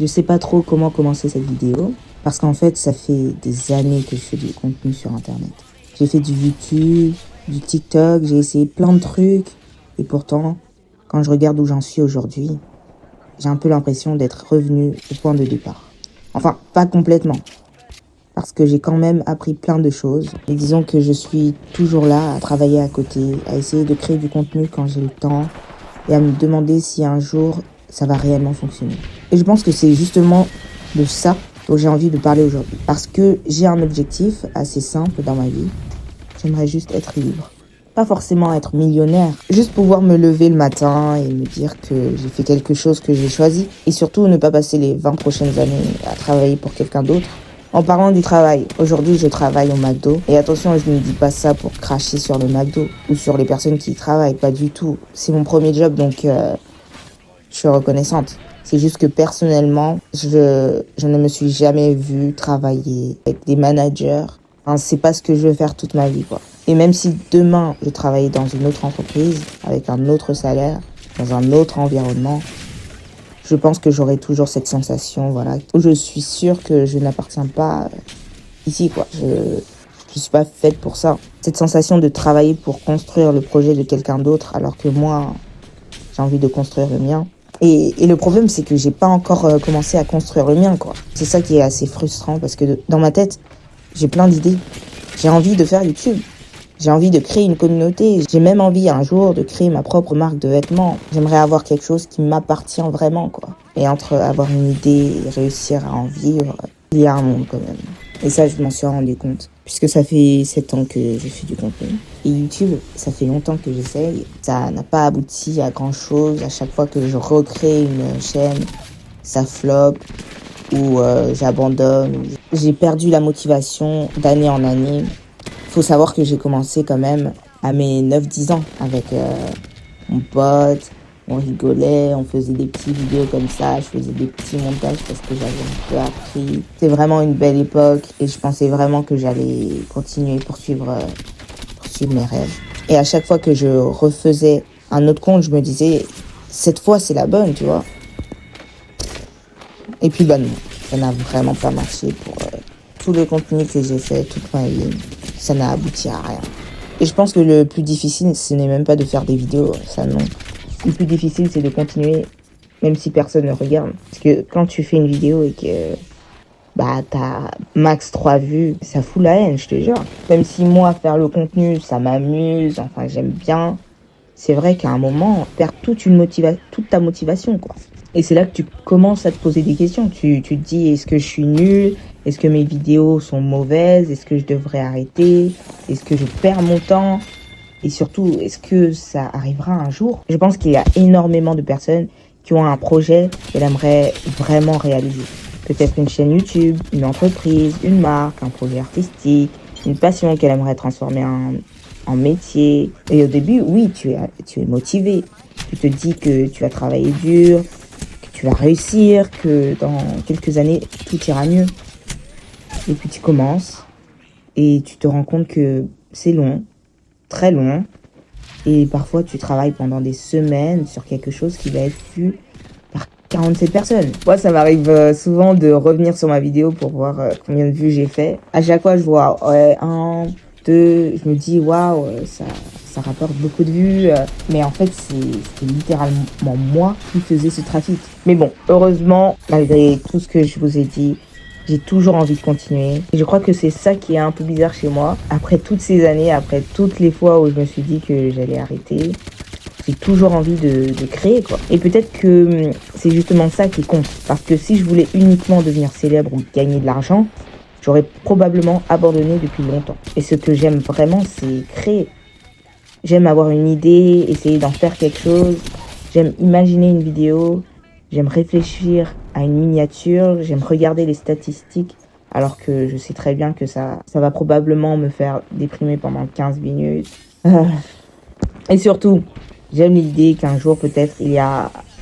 Je sais pas trop comment commencer cette vidéo parce qu'en fait, ça fait des années que je fais du contenu sur Internet. J'ai fait du YouTube, du TikTok, j'ai essayé plein de trucs et pourtant, quand je regarde où j'en suis aujourd'hui, j'ai un peu l'impression d'être revenu au point de départ. Enfin, pas complètement, parce que j'ai quand même appris plein de choses. Et disons que je suis toujours là à travailler à côté, à essayer de créer du contenu quand j'ai le temps et à me demander si un jour ça va réellement fonctionner. Et je pense que c'est justement de ça dont j'ai envie de parler aujourd'hui. Parce que j'ai un objectif assez simple dans ma vie. J'aimerais juste être libre. Pas forcément être millionnaire, juste pouvoir me lever le matin et me dire que j'ai fait quelque chose que j'ai choisi. Et surtout ne pas passer les 20 prochaines années à travailler pour quelqu'un d'autre. En parlant du travail, aujourd'hui je travaille au McDo. Et attention, je ne dis pas ça pour cracher sur le McDo ou sur les personnes qui y travaillent, pas du tout. C'est mon premier job donc je suis reconnaissante. C'est juste que personnellement, je ne me suis jamais vue travailler avec des managers. Enfin, c'est pas ce que je veux faire toute ma vie, quoi. Et même si demain, je travaillais dans une autre entreprise, avec un autre salaire, dans un autre environnement, je pense que j'aurai toujours cette sensation, voilà, où je suis sûre que je n'appartiens pas ici, quoi. Je suis pas faite pour ça. Cette sensation de travailler pour construire le projet de quelqu'un d'autre, alors que moi, j'ai envie de construire le mien. Et le problème, c'est que j'ai pas encore commencé à construire le mien, quoi. C'est ça qui est assez frustrant parce que dans ma tête, j'ai plein d'idées. J'ai envie de faire YouTube. J'ai envie de créer une communauté. J'ai même envie un jour de créer ma propre marque de vêtements. J'aimerais avoir quelque chose qui m'appartient vraiment, quoi. Et entre avoir une idée et réussir à en vivre, il y a un monde quand même. Et ça, je m'en suis rendu compte. Puisque ça fait 7 ans que je fais du contenu. Et YouTube, ça fait longtemps que j'essaye. Ça n'a pas abouti à grand chose. À chaque fois que je recrée une chaîne, ça flop ou j'abandonne. J'ai perdu la motivation d'année en année. Faut savoir que j'ai commencé quand même à mes 9-10 ans avec mon pote. On rigolait, on faisait des petites vidéos comme ça, je faisais des petits montages parce que j'avais un peu appris. C'était vraiment une belle époque et je pensais vraiment que j'allais continuer, poursuivre mes rêves. Et à chaque fois que je refaisais un autre compte, je me disais, cette fois c'est la bonne, tu vois. Et puis non, ça n'a vraiment pas marché pour tout le contenu que j'ai fait toute ma vie. Ça n'a abouti à rien. Et je pense que le plus difficile, ce n'est même pas de faire des vidéos, ça non. Le plus difficile, c'est de continuer, même si personne ne regarde. Parce que quand tu fais une vidéo et que t'as max 3 vues, ça fout la haine, je te jure. Même si moi, faire le contenu, ça m'amuse, enfin j'aime bien, c'est vrai qu'à un moment, tu perds toute ta motivation, quoi. Et c'est là que tu commences à te poser des questions. Tu te dis, est-ce que je suis nulle? Est-ce que mes vidéos sont mauvaises? Est-ce que je devrais arrêter? Est-ce que je perds mon temps? Et surtout, est-ce que ça arrivera un jour? Je pense qu'il y a énormément de personnes qui ont un projet qu'elles aimeraient vraiment réaliser. Peut-être une chaîne YouTube, une entreprise, une marque, un projet artistique, une passion qu'elle aimerait transformer en métier. Et au début, oui, tu es motivé. Tu te dis que tu vas travailler dur, que tu vas réussir, que dans quelques années, tout ira mieux. Et puis tu commences et tu te rends compte que c'est long, très long. Et parfois, tu travailles pendant des semaines sur quelque chose qui va être vu par 47 personnes. Moi, ça m'arrive souvent de revenir sur ma vidéo pour voir combien de vues j'ai fait. À chaque fois, je vois 1, 2, je me dis waouh, ça rapporte beaucoup de vues. Mais en fait, c'est littéralement moi qui faisais ce trafic. Mais bon, heureusement, malgré tout ce que je vous ai dit, j'ai toujours envie de continuer. Et je crois que c'est ça qui est un peu bizarre chez moi. Après toutes ces années, après toutes les fois où je me suis dit que j'allais arrêter, j'ai toujours envie de créer, quoi. Et peut-être que c'est justement ça qui compte. Parce que si je voulais uniquement devenir célèbre ou gagner de l'argent, j'aurais probablement abandonné depuis longtemps. Et ce que j'aime vraiment, c'est créer. J'aime avoir une idée, essayer d'en faire quelque chose. J'aime imaginer une vidéo. J'aime réfléchir à une miniature. J'aime regarder les statistiques. Alors que je sais très bien que ça va probablement me faire déprimer pendant 15 minutes. Et surtout, j'aime l'idée qu'un jour peut-être il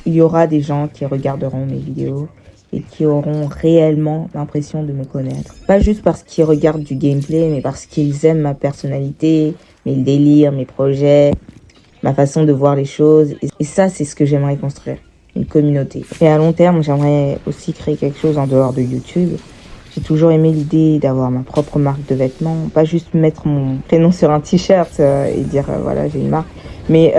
y aura des gens qui regarderont mes vidéos et qui auront réellement l'impression de me connaître. Pas juste parce qu'ils regardent du gameplay, mais parce qu'ils aiment ma personnalité, mes délires, mes projets, ma façon de voir les choses. Et ça, c'est ce que j'aimerais construire. une communauté. Et à long terme, j'aimerais aussi créer quelque chose en dehors de YouTube. J'ai toujours aimé l'idée d'avoir ma propre marque de vêtements, pas juste mettre mon prénom sur un t-shirt et dire voilà, j'ai une marque, mais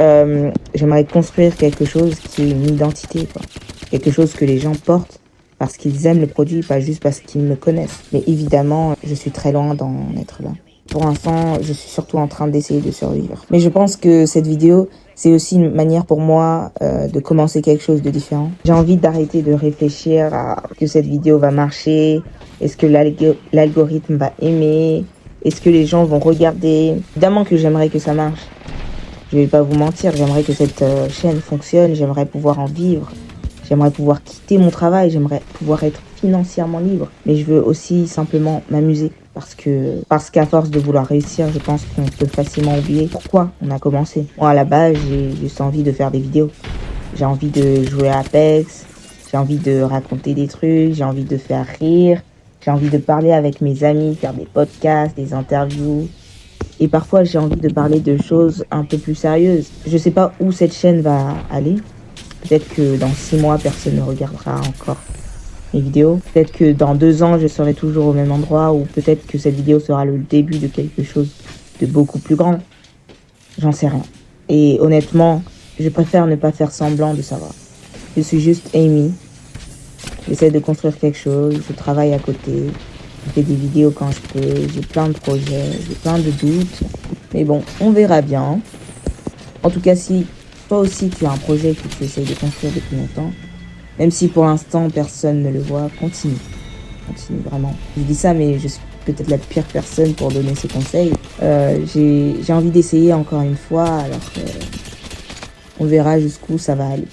j'aimerais construire quelque chose qui est une identité, quoi. Quelque chose que les gens portent parce qu'ils aiment le produit, pas juste parce qu'ils me connaissent. Mais évidemment, je suis très loin d'en être là. Pour l'instant, je suis surtout en train d'essayer de survivre. Mais je pense que cette vidéo, c'est aussi une manière pour moi de commencer quelque chose de différent. J'ai envie d'arrêter de réfléchir à que cette vidéo va marcher, est-ce que l'algorithme va aimer, est-ce que les gens vont regarder. Évidemment que j'aimerais que ça marche. Je vais pas vous mentir, j'aimerais que cette chaîne fonctionne, j'aimerais pouvoir en vivre. J'aimerais pouvoir quitter mon travail, j'aimerais pouvoir être financièrement libre. Mais je veux aussi simplement m'amuser. Parce qu'à force de vouloir réussir, je pense qu'on peut facilement oublier pourquoi on a commencé. Moi, à la base, j'ai juste envie de faire des vidéos. J'ai envie de jouer à Apex. J'ai envie de raconter des trucs. J'ai envie de faire rire. J'ai envie de parler avec mes amis, faire des podcasts, des interviews. Et parfois, j'ai envie de parler de choses un peu plus sérieuses. Je sais pas où cette chaîne va aller. Peut-être que dans 6 mois, personne ne regardera encore mes vidéos. Peut-être que dans 2 ans, je serai toujours au même endroit, ou peut-être que cette vidéo sera le début de quelque chose de beaucoup plus grand. J'en sais rien. Et honnêtement, je préfère ne pas faire semblant de savoir. Je suis juste Amy. J'essaie de construire quelque chose, je travaille à côté, je fais des vidéos quand je peux, j'ai plein de projets, j'ai plein de doutes. Mais bon, on verra bien. En tout cas, si toi aussi tu as un projet que tu essayes de construire depuis longtemps, même si pour l'instant personne ne le voit, continue. Continue vraiment. Je dis ça, mais je suis peut-être la pire personne pour donner ces conseils. J'ai envie d'essayer encore une fois, alors on verra jusqu'où ça va aller.